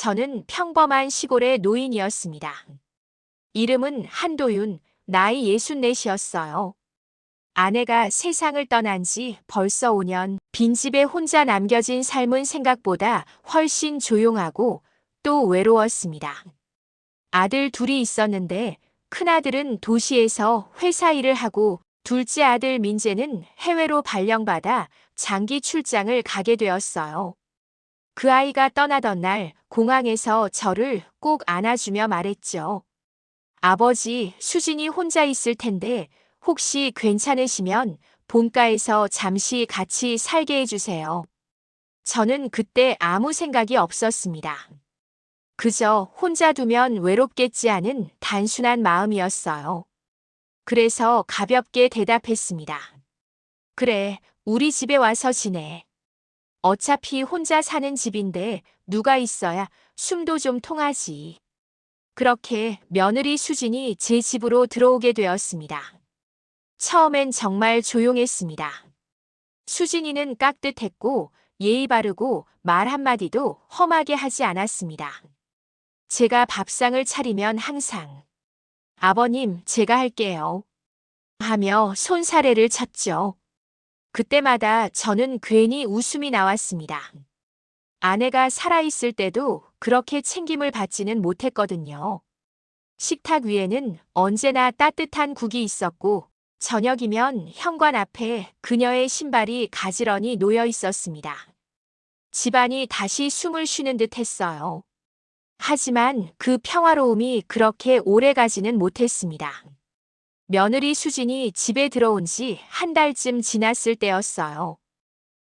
저는 평범한 시골의 노인이었습니다. 이름은 한도윤, 나이 64이었어요. 아내가 세상을 떠난 지 벌써 5년, 빈집에 혼자 남겨진 삶은 생각보다 훨씬 조용하고 또 외로웠습니다. 아들 둘이 있었는데 큰아들은 도시에서 회사 일을 하고 둘째 아들 민재는 해외로 발령받아 장기 출장을 가게 되었어요. 그 아이가 떠나던 날 공항에서 저를 꼭 안아주며 말했죠. 아버지, 수진이 혼자 있을 텐데 혹시 괜찮으시면 본가에서 잠시 같이 살게 해주세요. 저는 그때 아무 생각이 없었습니다. 그저 혼자 두면 외롭겠지 하는 단순한 마음이었어요. 그래서 가볍게 대답했습니다. 그래, 우리 집에 와서 지내. 어차피 혼자 사는 집인데 누가 있어야 숨도 좀 통하지. 그렇게 며느리 수진이 제 집으로 들어오게 되었습니다. 처음엔 정말 조용했습니다. 수진이는 깍듯했고 예의 바르고 말 한마디도 험하게 하지 않았습니다. 제가 밥상을 차리면 항상 아버님, 제가 할게요. 하며 손사래를 쳤죠. 그때마다 저는 괜히 웃음이 나왔습니다. 아내가 살아있을 때도 그렇게 챙김을 받지는 못했거든요. 식탁 위에는 언제나 따뜻한 국이 있었고 저녁이면 현관 앞에 그녀의 신발이 가지런히 놓여 있었습니다. 집안이 다시 숨을 쉬는 듯 했어요. 하지만 그 평화로움이 그렇게 오래 가지는 못했습니다. 며느리 수진이 집에 들어온 지 한 달쯤 지났을 때였어요.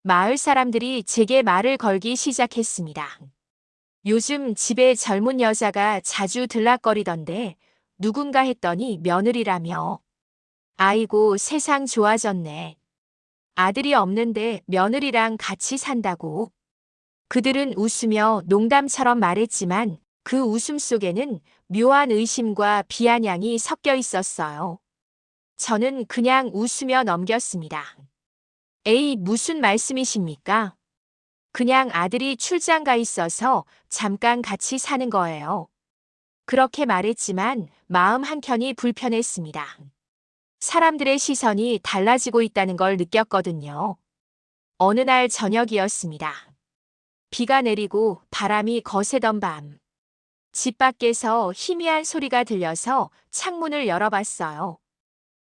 마을 사람들이 제게 말을 걸기 시작했습니다. 요즘 집에 젊은 여자가 자주 들락거리던데 누군가 했더니 며느리라며. 아이고, 세상 좋아졌네. 아들이 없는데 며느리랑 같이 산다고. 그들은 웃으며 농담처럼 말했지만 그 웃음 속에는 묘한 의심과 비아냥이 섞여 있었어요. 저는 그냥 웃으며 넘겼습니다. 에이, 무슨 말씀이십니까? 그냥 아들이 출장 가 있어서 잠깐 같이 사는 거예요. 그렇게 말했지만 마음 한켠이 불편했습니다. 사람들의 시선이 달라지고 있다는 걸 느꼈거든요. 어느 날 저녁이었습니다. 비가 내리고 바람이 거세던 밤. 집 밖에서 희미한 소리가 들려서 창문을 열어봤어요.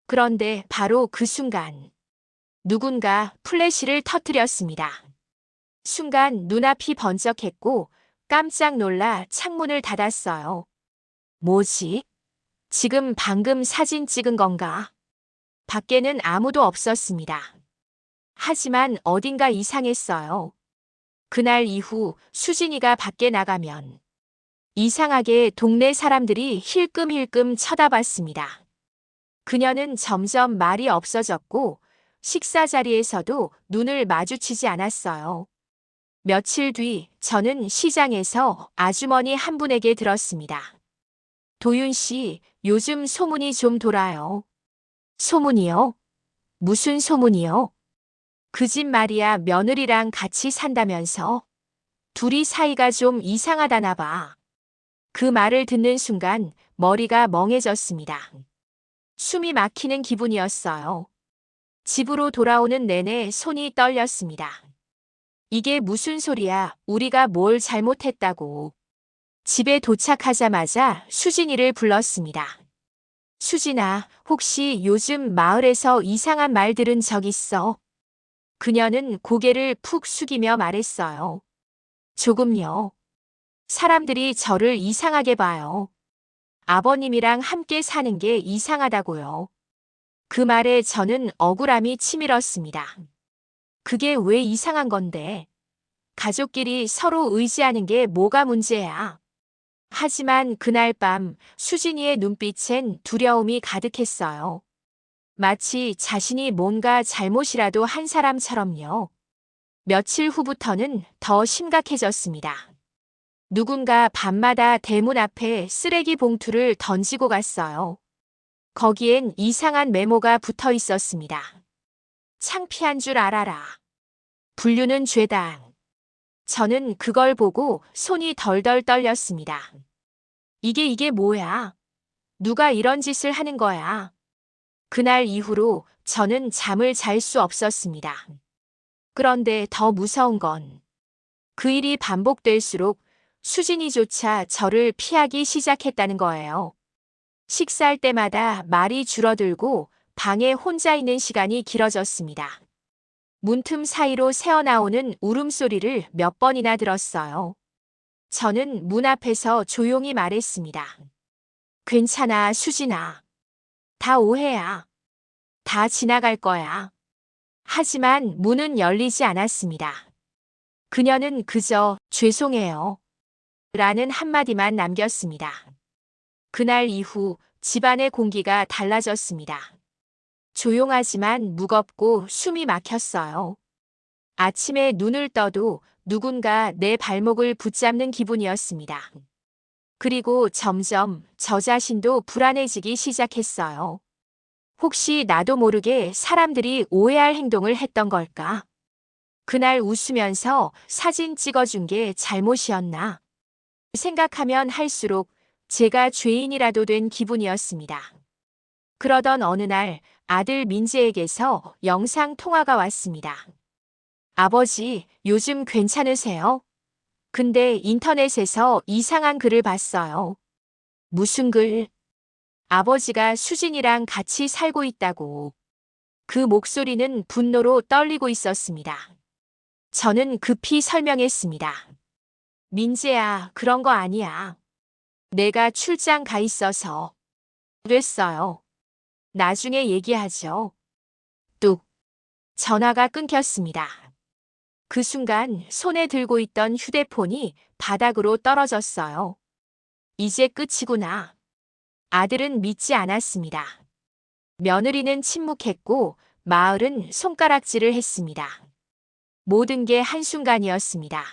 그런데 바로 그 순간 누군가 플래시를 터뜨렸습니다. 순간 눈앞이 번쩍했고 깜짝 놀라 창문을 닫았어요. 뭐지? 지금 방금 사진 찍은 건가? 밖에는 아무도 없었습니다. 하지만 어딘가 이상했어요. 그날 이후 수진이가 밖에 나가면 이상하게 동네 사람들이 힐끔힐끔 쳐다봤습니다. 그녀는 점점 말이 없어졌고 식사 자리에서도 눈을 마주치지 않았어요. 며칠 뒤 저는 시장에서 아주머니 한 분에게 들었습니다. 도윤 씨, 요즘 소문이 좀 돌아요. 소문이요? 무슨 소문이요? 그 집 말이야, 며느리랑 같이 산다면서. 둘이 사이가 좀 이상하다나 봐. 그 말을 듣는 순간 머리가 멍해졌습니다. 숨이 막히는 기분이었어요. 집으로 돌아오는 내내 손이 떨렸습니다. 이게 무슨 소리야? 우리가 뭘 잘못했다고. 집에 도착하자마자 수진이를 불렀습니다. 수진아, 혹시 요즘 마을에서 이상한 말 들은 적 있어? 그녀는 고개를 푹 숙이며 말했어요. 조금요. 사람들이 저를 이상하게 봐요. 아버님이랑 함께 사는 게 이상하다고요. 그 말에 저는 억울함이 치밀었습니다. 그게 왜 이상한 건데? 가족끼리 서로 의지하는 게 뭐가 문제야? 하지만 그날 밤 수진이의 눈빛엔 두려움이 가득했어요. 마치 자신이 뭔가 잘못이라도 한 사람처럼요. 며칠 후부터는 더 심각해졌습니다. 누군가 밤마다 대문 앞에 쓰레기 봉투를 던지고 갔어요. 거기엔 이상한 메모가 붙어 있었습니다. 창피한 줄 알아라. 불륜은 죄다. 저는 그걸 보고 손이 덜덜 떨렸습니다. 이게 뭐야? 누가 이런 짓을 하는 거야? 그날 이후로 저는 잠을 잘 수 없었습니다. 그런데 더 무서운 건 그 일이 반복될수록 수진이조차 저를 피하기 시작했다는 거예요. 식사할 때마다 말이 줄어들고 방에 혼자 있는 시간이 길어졌습니다. 문틈 사이로 새어나오는 울음소리를 몇 번이나 들었어요. 저는 문 앞에서 조용히 말했습니다. 괜찮아, 수진아. 다 오해야. 다 지나갈 거야. 하지만 문은 열리지 않았습니다. 그녀는 그저 죄송해요. 라는 한마디만 남겼습니다. 그날 이후 집안의 공기가 달라졌습니다. 조용하지만 무겁고 숨이 막혔어요. 아침에 눈을 떠도 누군가 내 발목을 붙잡는 기분이었습니다. 그리고 점점 저 자신도 불안해지기 시작했어요. 혹시 나도 모르게 사람들이 오해할 행동을 했던 걸까? 그날 웃으면서 사진 찍어준 게 잘못이었나? 생각하면 할수록 제가 죄인이라도 된 기분이었습니다. 그러던 어느 날 아들 민재에게서 영상 통화가 왔습니다. 아버지, 요즘 괜찮으세요? 근데 인터넷에서 이상한 글을 봤어요. 무슨 글? 아버지가 수진이랑 같이 살고 있다고. 그 목소리는 분노로 떨리고 있었습니다. 저는 급히 설명했습니다. 민재야, 그런 거 아니야. 내가 출장 가 있어서. 그랬어요. 나중에 얘기하죠. 뚝. 전화가 끊겼습니다. 그 순간 손에 들고 있던 휴대폰이 바닥으로 떨어졌어요. 이제 끝이구나. 아들은 믿지 않았습니다. 며느리는 침묵했고 마을은 손가락질을 했습니다. 모든 게 한순간이었습니다.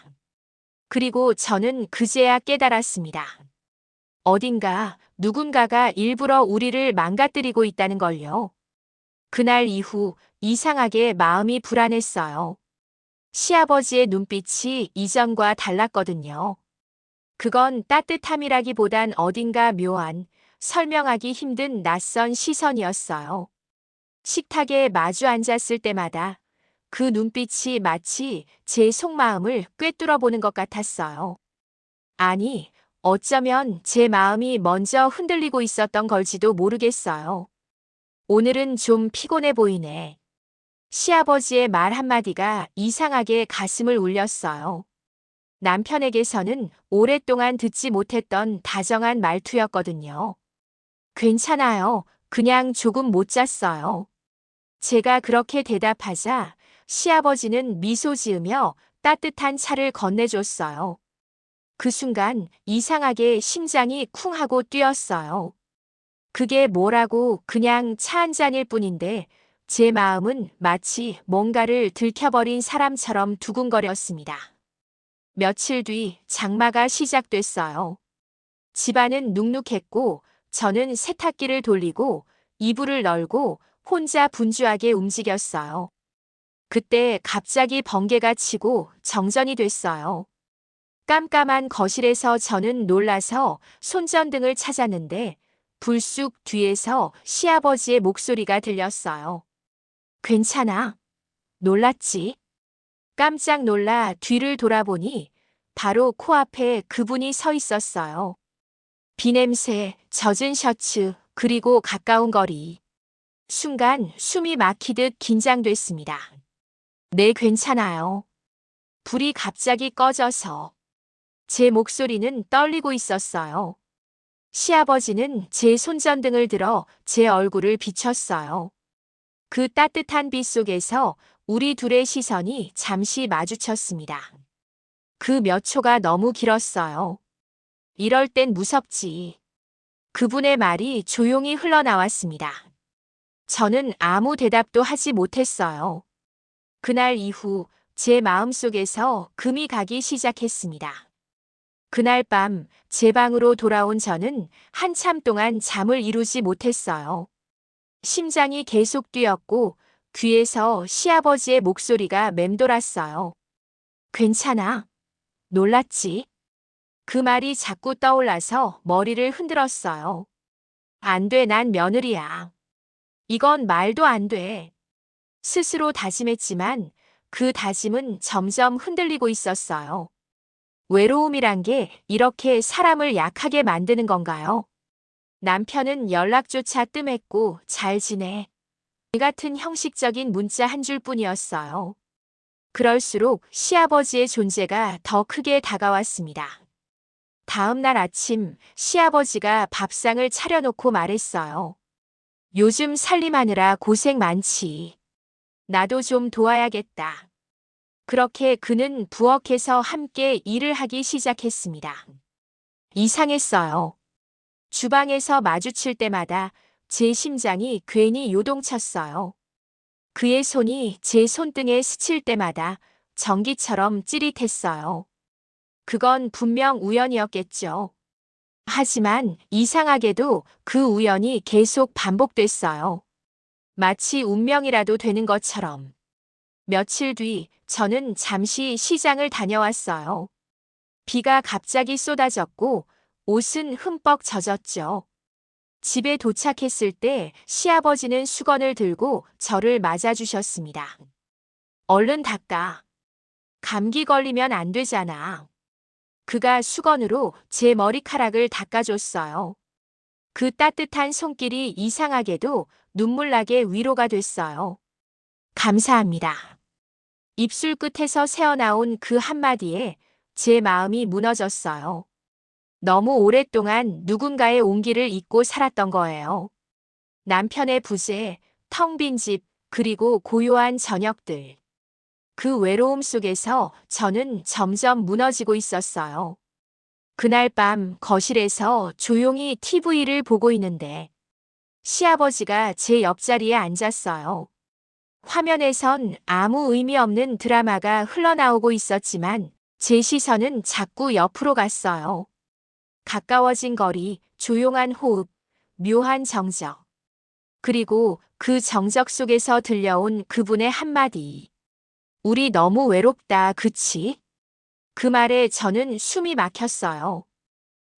그리고 저는 그제야 깨달았습니다. 어딘가 누군가가 일부러 우리를 망가뜨리고 있다는 걸요. 그날 이후 이상하게 마음이 불안했어요. 시아버지의 눈빛이 이전과 달랐거든요. 그건 따뜻함이라기보단 어딘가 묘한, 설명하기 힘든 낯선 시선이었어요. 식탁에 마주 앉았을 때마다 그 눈빛이 마치 제 속마음을 꿰뚫어 보는 것 같았어요. 아니, 어쩌면 제 마음이 먼저 흔들리고 있었던 걸지도 모르겠어요. 오늘은 좀 피곤해 보이네. 시아버지의 말 한마디가 이상하게 가슴을 울렸어요. 남편에게서는 오랫동안 듣지 못했던 다정한 말투였거든요. 괜찮아요. 그냥 조금 못 잤어요. 제가 그렇게 대답하자 시아버지는 미소 지으며 따뜻한 차를 건네줬어요. 그 순간 이상하게 심장이 쿵 하고 뛰었어요. 그게 뭐라고 그냥 차 한 잔일 뿐인데 제 마음은 마치 뭔가를 들켜버린 사람처럼 두근거렸습니다. 며칠 뒤 장마가 시작됐어요. 집안은 눅눅했고 저는 세탁기를 돌리고 이불을 널고 혼자 분주하게 움직였어요. 그때 갑자기 번개가 치고 정전이 됐어요. 깜깜한 거실에서 저는 놀라서 손전등을 찾았는데 불쑥 뒤에서 시아버지의 목소리가 들렸어요. 괜찮아? 놀랐지? 깜짝 놀라 뒤를 돌아보니 바로 코앞에 그분이 서 있었어요. 비냄새, 젖은 셔츠, 그리고 가까운 거리. 순간 숨이 막히듯 긴장됐습니다. 네, 괜찮아요. 불이 갑자기 꺼져서 제 목소리는 떨리고 있었어요. 시아버지는 제 손전등을 들어 제 얼굴을 비췄어요. 그 따뜻한 빛 속에서 우리 둘의 시선이 잠시 마주쳤습니다. 그 몇 초가 너무 길었어요. 이럴 땐 무섭지. 그분의 말이 조용히 흘러나왔습니다. 저는 아무 대답도 하지 못했어요. 그날 이후 제 마음속에서 금이 가기 시작했습니다. 그날 밤 제 방으로 돌아온 저는 한참 동안 잠을 이루지 못했어요. 심장이 계속 뛰었고 귀에서 시아버지의 목소리가 맴돌았어요. 괜찮아. 놀랐지. 그 말이 자꾸 떠올라서 머리를 흔들었어요. 안 돼, 난 며느리야. 이건 말도 안 돼. 스스로 다짐했지만 그 다짐은 점점 흔들리고 있었어요. 외로움이란 게 이렇게 사람을 약하게 만드는 건가요? 남편은 연락조차 뜸했고 잘 지내. 이 같은 형식적인 문자 한 줄뿐이었어요. 그럴수록 시아버지의 존재가 더 크게 다가왔습니다. 다음 날 아침 시아버지가 밥상을 차려놓고 말했어요. 요즘 살림하느라 고생 많지. 나도 좀 도와야겠다. 그렇게 그는 부엌에서 함께 일을 하기 시작했습니다. 이상했어요. 주방에서 마주칠 때마다 제 심장이 괜히 요동쳤어요. 그의 손이 제 손등에 스칠 때마다 전기처럼 찌릿했어요. 그건 분명 우연이었겠죠. 하지만 이상하게도 그 우연이 계속 반복됐어요. 마치 운명이라도 되는 것처럼. 며칠 뒤 저는 잠시 시장을 다녀왔어요. 비가 갑자기 쏟아졌고 옷은 흠뻑 젖었죠. 집에 도착했을 때 시아버지는 수건을 들고 저를 맞아주셨습니다. 얼른 닦아. 감기 걸리면 안 되잖아. 그가 수건으로 제 머리카락을 닦아줬어요. 그 따뜻한 손길이 이상하게도 눈물나게 위로가 됐어요. 감사합니다. 입술 끝에서 새어나온 그 한마디에 제 마음이 무너졌어요. 너무 오랫동안 누군가의 온기를 잊고 살았던 거예요. 남편의 부재, 텅 빈 집, 그리고 고요한 저녁들. 그 외로움 속에서 저는 점점 무너지고 있었어요. 그날 밤 거실에서 조용히 TV를 보고 있는데 시아버지가 제 옆자리에 앉았어요. 화면에선 아무 의미 없는 드라마가 흘러나오고 있었지만 제 시선은 자꾸 옆으로 갔어요. 가까워진 거리, 조용한 호흡, 묘한 정적. 그리고 그 정적 속에서 들려온 그분의 한마디. 우리 너무 외롭다, 그치? 그 말에 저는 숨이 막혔어요.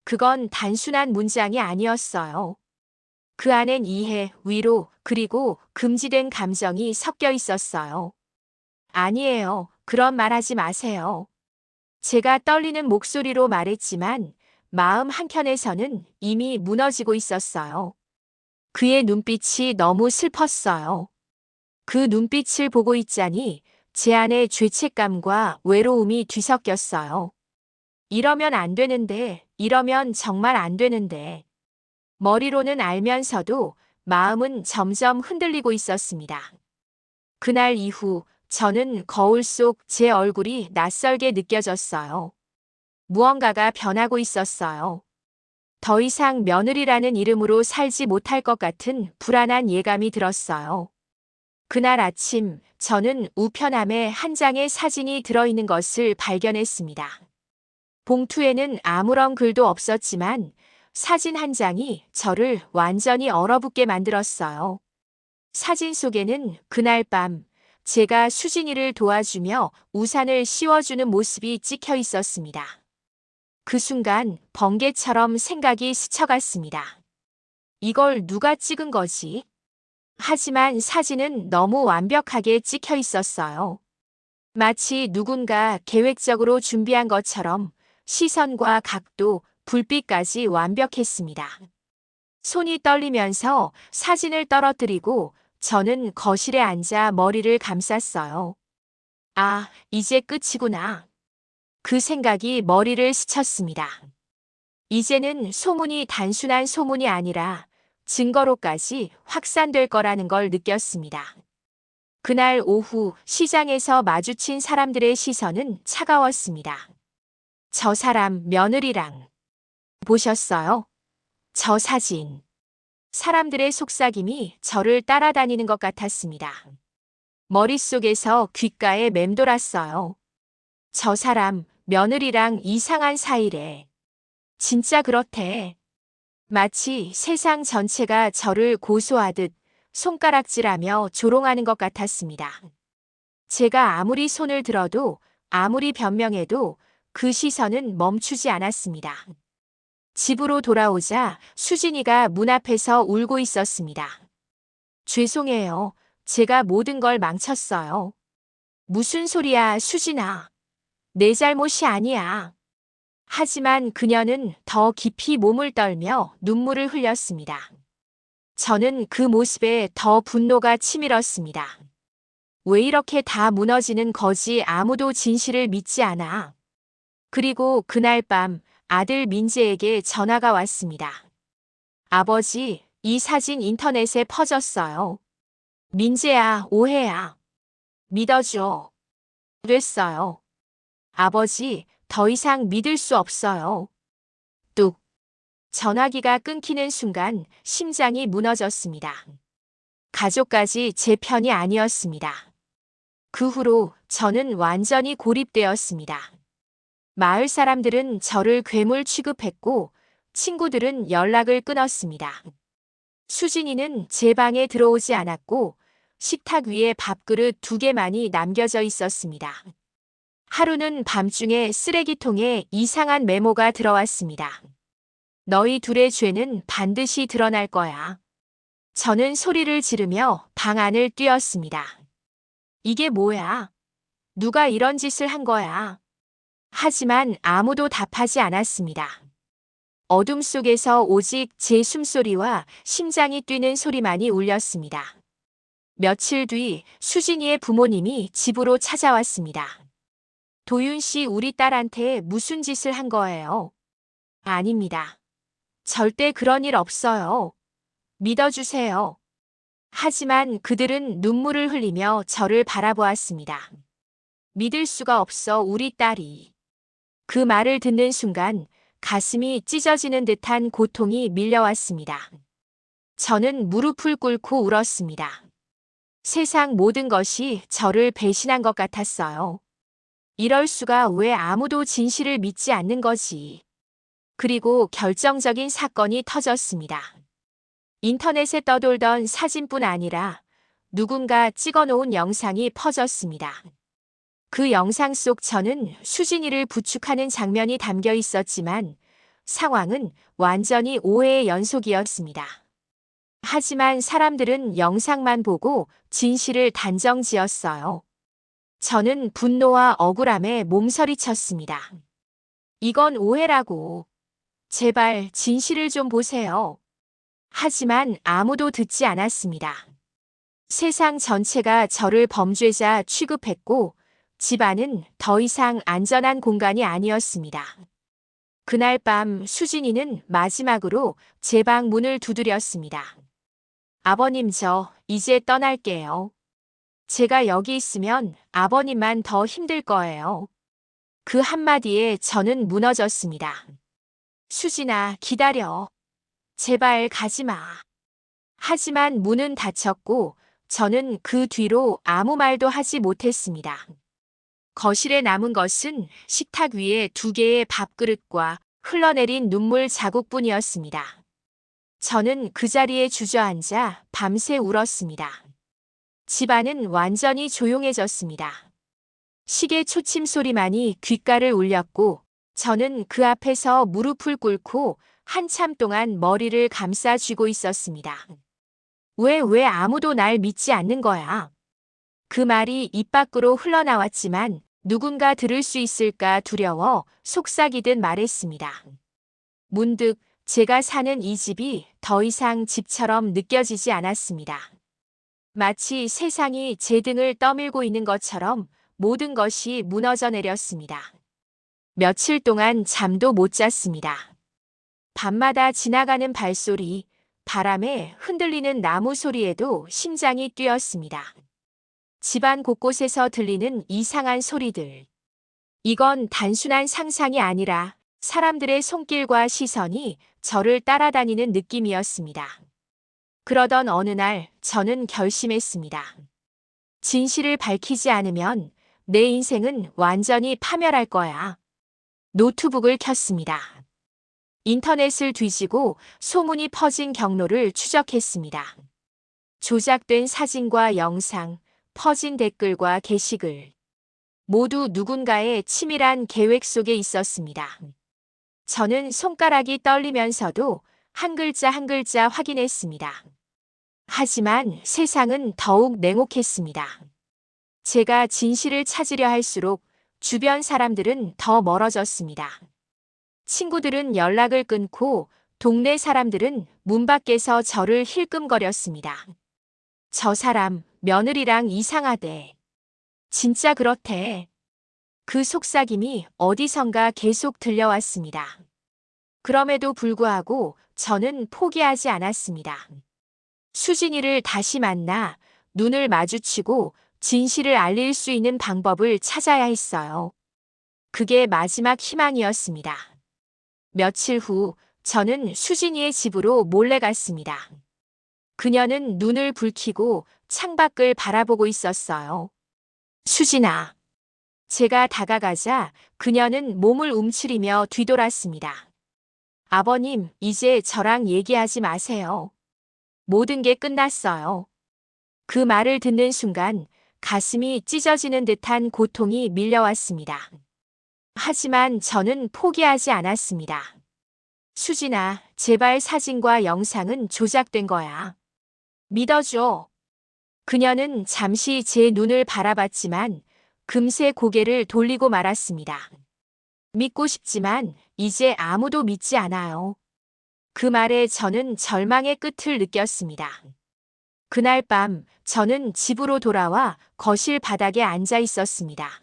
그건 단순한 문장이 아니었어요. 그 안엔 이해, 위로, 그리고 금지된 감정이 섞여 있었어요. 아니에요. 그런 말 하지 마세요. 제가 떨리는 목소리로 말했지만 마음 한켠에서는 이미 무너지고 있었어요. 그의 눈빛이 너무 슬펐어요. 그 눈빛을 보고 있자니 제 안에 죄책감과 외로움이 뒤섞였어요. 이러면 안 되는데, 이러면 정말 안 되는데. 머리로는 알면서도 마음은 점점 흔들리고 있었습니다. 그날 이후 저는 거울 속 제 얼굴이 낯설게 느껴졌어요. 무언가가 변하고 있었어요. 더 이상 며느리라는 이름으로 살지 못할 것 같은 불안한 예감이 들었어요. 그날 아침 저는 우편함에 한 장의 사진이 들어있는 것을 발견했습니다. 봉투에는 아무런 글도 없었지만 사진 한 장이 저를 완전히 얼어붙게 만들었어요. 사진 속에는 그날 밤 제가 수진이를 도와주며 우산을 씌워주는 모습이 찍혀 있었습니다. 그 순간 번개처럼 생각이 스쳐갔습니다. 이걸 누가 찍은 거지? 하지만 사진은 너무 완벽하게 찍혀 있었어요. 마치 누군가 계획적으로 준비한 것처럼 시선과 각도, 불빛까지 완벽했습니다. 손이 떨리면서 사진을 떨어뜨리고 저는 거실에 앉아 머리를 감쌌어요. 아, 이제 끝이구나. 그 생각이 머리를 스쳤습니다. 이제는 소문이 단순한 소문이 아니라 증거로까지 확산될 거라는 걸 느꼈습니다. 그날 오후 시장에서 마주친 사람들의 시선은 차가웠습니다. 저 사람 며느리랑 보셨어요? 저 사진. 사람들의 속삭임이 저를 따라다니는 것 같았습니다. 머릿속에서 귓가에 맴돌았어요. 저 사람 며느리랑 이상한 사이래. 진짜 그렇대. 마치 세상 전체가 저를 고소하듯 손가락질하며 조롱하는 것 같았습니다. 제가 아무리 손을 들어도 아무리 변명해도 그 시선은 멈추지 않았습니다. 집으로 돌아오자 수진이가 문 앞에서 울고 있었습니다. 죄송해요. 제가 모든 걸 망쳤어요. 무슨 소리야, 수진아. 내 잘못이 아니야. 하지만 그녀는 더 깊이 몸을 떨며 눈물을 흘렸습니다. 저는 그 모습에 더 분노가 치밀었습니다. 왜 이렇게 다 무너지는 거지? 아무도 진실을 믿지 않아. 그리고 그날 밤 아들 민재에게 전화가 왔습니다. 아버지, 이 사진 인터넷에 퍼졌어요. 민재야, 오해야. 믿어줘. 됐어요. 아버지, 더 이상 믿을 수 없어요. 뚝. 전화기가 끊기는 순간 심장이 무너졌습니다. 가족까지 제 편이 아니었습니다. 그 후로 저는 완전히 고립되었습니다. 마을 사람들은 저를 괴물 취급했고 친구들은 연락을 끊었습니다. 수진이는 제 방에 들어오지 않았고 식탁 위에 밥그릇 2개만이 남겨져 있었습니다. 하루는 밤중에 쓰레기통에 이상한 메모가 들어왔습니다. 너희 둘의 죄는 반드시 드러날 거야. 저는 소리를 지르며 방 안을 뛰었습니다. 이게 뭐야? 누가 이런 짓을 한 거야? 하지만 아무도 답하지 않았습니다. 어둠 속에서 오직 제 숨소리와 심장이 뛰는 소리만이 울렸습니다. 며칠 뒤 수진이의 부모님이 집으로 찾아왔습니다. 도윤 씨, 우리 딸한테 무슨 짓을 한 거예요? 아닙니다. 절대 그런 일 없어요. 믿어주세요. 하지만 그들은 눈물을 흘리며 저를 바라보았습니다. 믿을 수가 없어, 우리 딸이. 그 말을 듣는 순간 가슴이 찢어지는 듯한 고통이 밀려왔습니다. 저는 무릎을 꿇고 울었습니다. 세상 모든 것이 저를 배신한 것 같았어요. 이럴 수가, 왜 아무도 진실을 믿지 않는 거지. 그리고 결정적인 사건이 터졌습니다. 인터넷에 떠돌던 사진뿐 아니라 누군가 찍어놓은 영상이 퍼졌습니다. 그 영상 속 저는 수진이를 부축하는 장면이 담겨 있었지만 상황은 완전히 오해의 연속이었습니다. 하지만 사람들은 영상만 보고 진실을 단정 지었어요. 저는 분노와 억울함에 몸서리쳤습니다. 이건 오해라고. 제발 진실을 좀 보세요. 하지만 아무도 듣지 않았습니다. 세상 전체가 저를 범죄자 취급했고 집안은 더 이상 안전한 공간이 아니었습니다. 그날 밤 수진이는 마지막으로 제 방 문을 두드렸습니다. 아버님, 저 이제 떠날게요. 제가 여기 있으면 아버님만 더 힘들 거예요. 그 한마디에 저는 무너졌습니다. 수진아, 기다려. 제발 가지 마. 하지만 문은 닫혔고 저는 그 뒤로 아무 말도 하지 못했습니다. 거실에 남은 것은 식탁 위에 2개의 밥그릇과 흘러내린 눈물 자국뿐이었습니다. 저는 그 자리에 주저앉아 밤새 울었습니다. 집안은 완전히 조용해졌습니다. 시계 초침 소리만이 귓가를 울렸고 저는 그 앞에서 무릎을 꿇고 한참 동안 머리를 감싸 쥐고 있었습니다. 왜 아무도 날 믿지 않는 거야? 그 말이 입 밖으로 흘러나왔지만 누군가 들을 수 있을까 두려워 속삭이듯 말했습니다. 문득 제가 사는 이 집이 더 이상 집처럼 느껴지지 않았습니다. 마치 세상이 제 등을 떠밀고 있는 것처럼 모든 것이 무너져 내렸습니다. 며칠 동안 잠도 못 잤습니다. 밤마다 지나가는 발소리, 바람에 흔들리는 나무 소리에도 심장이 뛰었습니다. 집안 곳곳에서 들리는 이상한 소리들. 이건 단순한 상상이 아니라 사람들의 손길과 시선이 저를 따라다니는 느낌이었습니다. 그러던 어느 날 저는 결심했습니다. 진실을 밝히지 않으면 내 인생은 완전히 파멸할 거야. 노트북을 켰습니다. 인터넷을 뒤지고 소문이 퍼진 경로를 추적했습니다. 조작된 사진과 영상, 퍼진 댓글과 게시글. 모두 누군가의 치밀한 계획 속에 있었습니다. 저는 손가락이 떨리면서도 한 글자 한 글자 확인했습니다. 하지만 세상은 더욱 냉혹했습니다. 제가 진실을 찾으려 할수록 주변 사람들은 더 멀어졌습니다. 친구들은 연락을 끊고 동네 사람들은 문 밖에서 저를 힐끔거렸습니다. 저 사람 며느리랑 이상하대. 진짜 그렇대. 그 속삭임이 어디선가 계속 들려왔습니다. 그럼에도 불구하고 저는 포기하지 않았습니다. 수진이를 다시 만나 눈을 마주치고 진실을 알릴 수 있는 방법을 찾아야 했어요. 그게 마지막 희망이었습니다. 며칠 후 저는 수진이의 집으로 몰래 갔습니다. 그녀는 눈을 붉히고 창밖을 바라보고 있었어요. 수진아. 제가 다가가자 그녀는 몸을 움츠리며 뒤돌았습니다. 아버님, 이제 저랑 얘기하지 마세요. 모든 게 끝났어요. 그 말을 듣는 순간 가슴이 찢어지는 듯한 고통이 밀려왔습니다. 하지만 저는 포기하지 않았습니다. 수진아, 제발 사진과 영상은 조작된 거야. 믿어줘. 그녀는 잠시 제 눈을 바라봤지만 금세 고개를 돌리고 말았습니다. 믿고 싶지만 이제 아무도 믿지 않아요. 그 말에 저는 절망의 끝을 느꼈습니다. 그날 밤 저는 집으로 돌아와 거실 바닥에 앉아 있었습니다.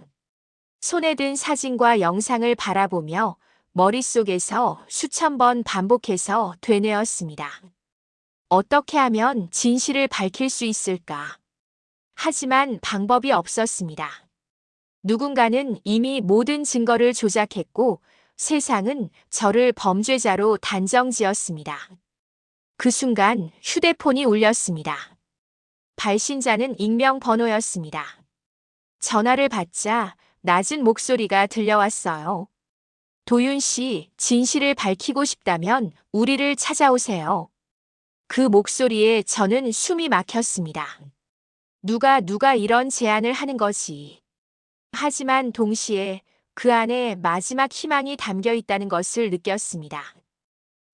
손에 든 사진과 영상을 바라보며 머릿속에서 수천 번 반복해서 되뇌었습니다. 어떻게 하면 진실을 밝힐 수 있을까? 하지만 방법이 없었습니다. 누군가는 이미 모든 증거를 조작했고 세상은 저를 범죄자로 단정지었습니다. 그 순간 휴대폰이 울렸습니다. 발신자는 익명 번호였습니다. 전화를 받자 낮은 목소리가 들려왔어요. 도윤 씨, 진실을 밝히고 싶다면 우리를 찾아오세요. 그 목소리에 저는 숨이 막혔습니다. 누가 이런 제안을 하는 거지. 하지만 동시에 그 안에 마지막 희망이 담겨 있다는 것을 느꼈습니다.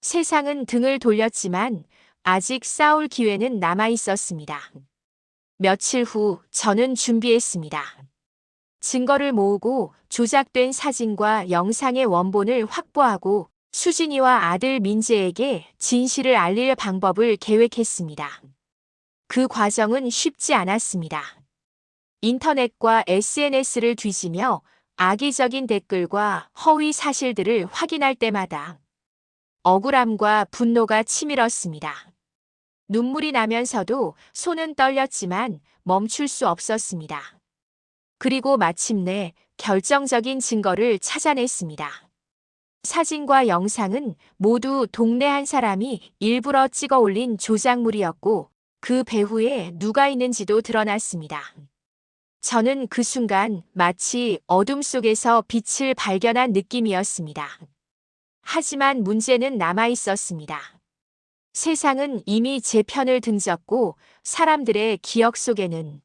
세상은 등을 돌렸지만 아직 싸울 기회는 남아 있었습니다. 며칠 후 저는 준비했습니다. 증거를 모으고 조작된 사진과 영상의 원본을 확보하고 수진이와 아들 민재에게 진실을 알릴 방법을 계획했습니다. 그 과정은 쉽지 않았습니다. 인터넷과 SNS를 뒤지며 악의적인 댓글과 허위 사실들을 확인할 때마다 억울함과 분노가 치밀었습니다. 눈물이 나면서도 손은 떨렸지만 멈출 수 없었습니다. 그리고 마침내 결정적인 증거를 찾아냈습니다. 사진과 영상은 모두 동네 한 사람이 일부러 찍어 올린 조작물이었고 그 배후에 누가 있는지도 드러났습니다. 저는 그 순간 마치 어둠 속에서 빛을 발견한 느낌이었습니다. 하지만 문제는 남아 있었습니다. 세상은 이미 제 편을 등졌고 사람들의 기억 속에는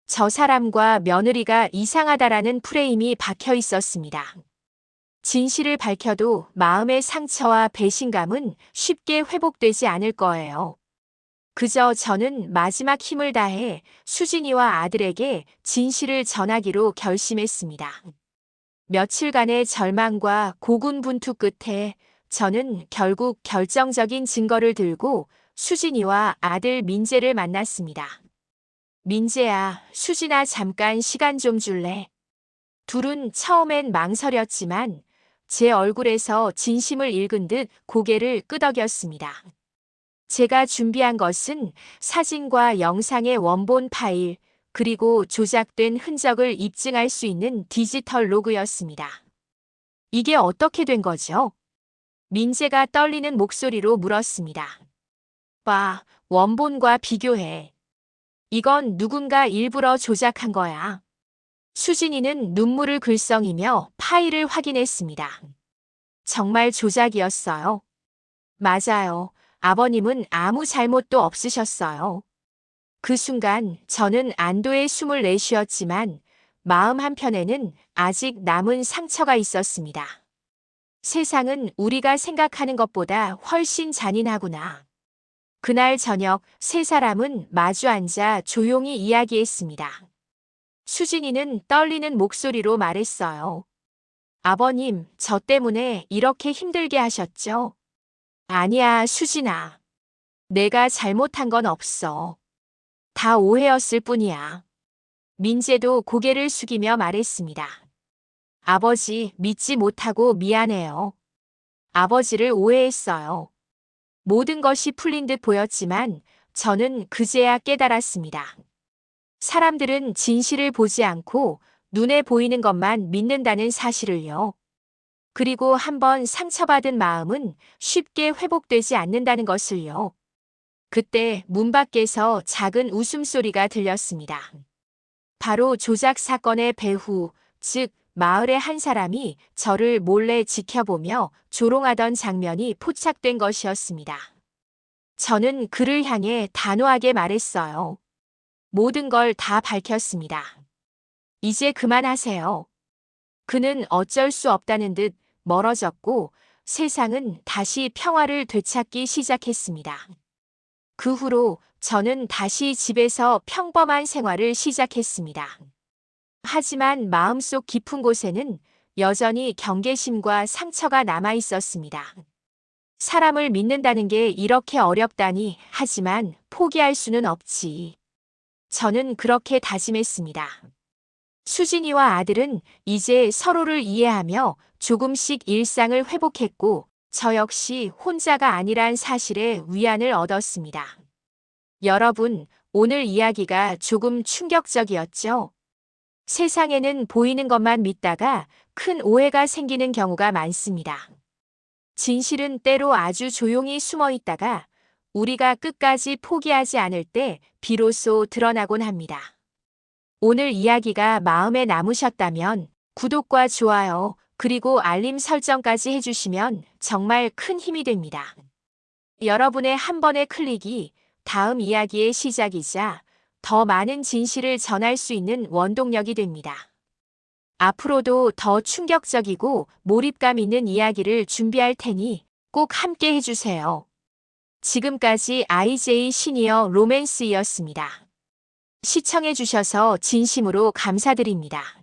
저 사람과 며느리가 이상하다라는 프레임이 박혀 있었습니다. 진실을 밝혀도 마음의 상처와 배신감은 쉽게 회복되지 않을 거예요. 그저 저는 마지막 힘을 다해 수진이와 아들에게 진실을 전하기로 결심했습니다. 며칠간의 절망과 고군분투 끝에 저는 결국 결정적인 증거를 들고 수진이와 아들 민재를 만났습니다. 민재야, 수진아 잠깐 시간 좀 줄래? 둘은 처음엔 망설였지만 제 얼굴에서 진심을 읽은 듯 고개를 끄덕였습니다. 제가 준비한 것은 사진과 영상의 원본 파일, 그리고 조작된 흔적을 입증할 수 있는 디지털 로그였습니다. 이게 어떻게 된 거죠? 민재가 떨리는 목소리로 물었습니다. 봐, 원본과 비교해. 이건 누군가 일부러 조작한 거야. 수진이는 눈물을 글썽이며 파일을 확인했습니다. 정말 조작이었어요. 맞아요. 아버님은 아무 잘못도 없으셨어요. 그 순간 저는 안도의 숨을 내쉬었지만 마음 한편에는 아직 남은 상처가 있었습니다. 세상은 우리가 생각하는 것보다 훨씬 잔인하구나. 그날 저녁 세 사람은 마주 앉아 조용히 이야기했습니다. 수진이는 떨리는 목소리로 말했어요. 아버님, 저 때문에 이렇게 힘들게 하셨죠? 아니야, 수진아. 내가 잘못한 건 없어. 다 오해였을 뿐이야. 민재도 고개를 숙이며 말했습니다. 아버지, 믿지 못하고 미안해요. 아버지를 오해했어요. 모든 것이 풀린 듯 보였지만 저는 그제야 깨달았습니다. 사람들은 진실을 보지 않고 눈에 보이는 것만 믿는다는 사실을요. 그리고 한번 상처받은 마음은 쉽게 회복되지 않는다는 것을요. 그때 문 밖에서 작은 웃음소리가 들렸습니다. 바로 조작 사건의 배후, 즉 마을의 한 사람이 저를 몰래 지켜보며 조롱하던 장면이 포착된 것이었습니다. 저는 그를 향해 단호하게 말했어요. 모든 걸 다 밝혔습니다. 이제 그만하세요. 그는 어쩔 수 없다는 듯 멀어졌고 세상은 다시 평화를 되찾기 시작했습니다. 그 후로 저는 다시 집에서 평범한 생활을 시작했습니다. 하지만 마음속 깊은 곳에는 여전히 경계심과 상처가 남아 있었습니다. 사람을 믿는다는 게 이렇게 어렵다니, 하지만 포기할 수는 없지. 저는 그렇게 다짐했습니다. 수진이와 아들은 이제 서로를 이해하며 조금씩 일상을 회복했고, 저 역시 혼자가 아니란 사실에 위안을 얻었습니다. 여러분, 오늘 이야기가 조금 충격적이었죠? 세상에는 보이는 것만 믿다가 큰 오해가 생기는 경우가 많습니다. 진실은 때로 아주 조용히 숨어 있다가 우리가 끝까지 포기하지 않을 때 비로소 드러나곤 합니다. 오늘 이야기가 마음에 남으셨다면 구독과 좋아요, 그리고 알림 설정까지 해주시면 정말 큰 힘이 됩니다. 여러분의 한 번의 클릭이 다음 이야기의 시작이자 더 많은 진실을 전할 수 있는 원동력이 됩니다. 앞으로도 더 충격적이고 몰입감 있는 이야기를 준비할 테니 꼭 함께 해주세요. 지금까지 IJ 시니어 로맨스이었습니다. 시청해주셔서 진심으로 감사드립니다.